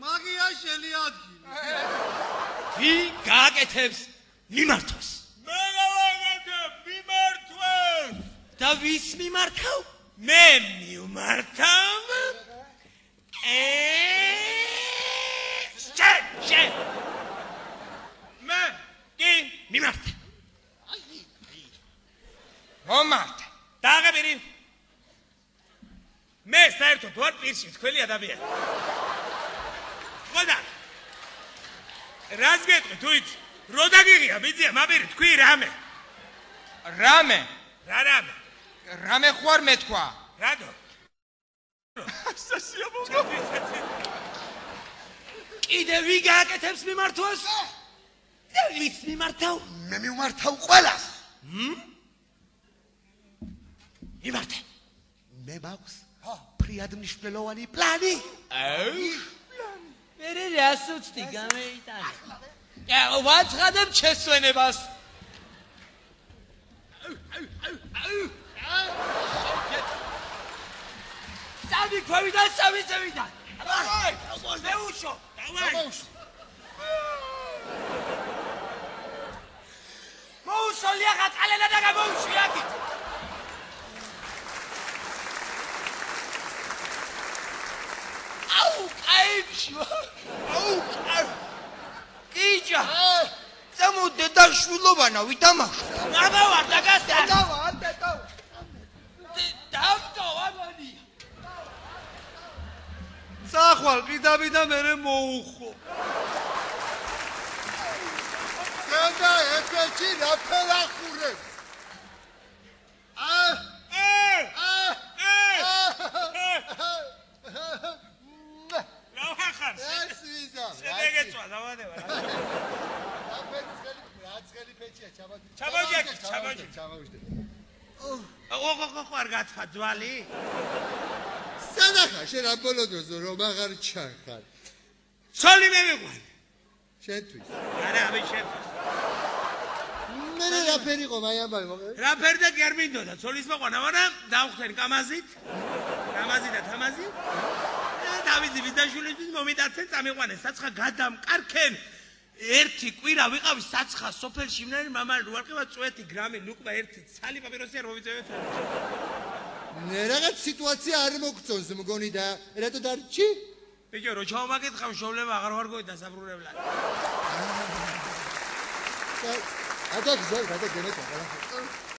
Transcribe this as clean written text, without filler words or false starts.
მაგია შელიადგილე. ვი გააკეთებს მიმართოს. მე გავაკეთებ მიმართვას. და ვის მიმართავ? მე მიმართავ. შენ. მე კი მიმართე. მომართე. დააღებირი. მე საერთოდ ვარ პირში თქვენი ადამიანი. ხოდა. რას გეტყვი თუ იცი? რო დაგიღია ბიძია მაპირი თქვი რამე. რამე? რა რამე? რამე ხوار მეთქვა. რადო? სასიამოვნო. კიდე ვი გააკეთებს მიმართოს? და ვის მიმართავ? მე მიმართავ ყველას. მიმართე. მე მაქვს ფრიად მნიშვნელოვანი პლანი. მერე რას უცდი გამეიტანე. ვაცხადებ შესვენებას. სამი ქვევიდან სამი წევიდან. დავაი. მეუშო. დავაი. მოუშო ლიაღა ყალენა და გამოუშვი აქეთ. აუ, კაიფში. აუ, კიჯა. წამოდე დაშვილობანა ვითამაშო. ნაბავარ და გასტა. დავარ, დედო. დავტო ამანი. სახვალ ყიდაბიდა მერე მოუხო. და ეფეჭი რაფერ ახურებს. ეს ვიზა. შეგეწვა დავადება. რაცხელი ფეჭია ჩაბაჭი. ჩაბაჭი. ხო არ გათქვა ძვალი? სადახა შენ ამ ბოლო დროზე რომ აღარ ჩანხარ. ცოლი მე მიყვანი. შენთვის. არა, ამი შენთვის. მე რაფერი ყო მაი ამბავი მოყევი. რაფერ და კი არ მინდოდა ცოლის მოყვანა, მაგრამ დავხვდენ კამაზით. კამაზი და თამაზი. დავიძი ბიძაშვილისთვის მომიტაცენ წამიყვანეს. საცხა გადამკარქენ. ერთი კვირა ვიყავი საცხა სოფელში მნარი მამალი რუარყება წვეთი გრამი ლუკბა ერთი ცალი პაპიროსია რომ ვიწევეთ. მე რაღაც სიტუაცია არ მოგწონს მგონი და რატო დარჩი? ბიჭო რო ჩავმაკითხავ შოვლება აღარ ვარ გოი დასაბრუნებლად. ატაკ ზოგადად გენეტა.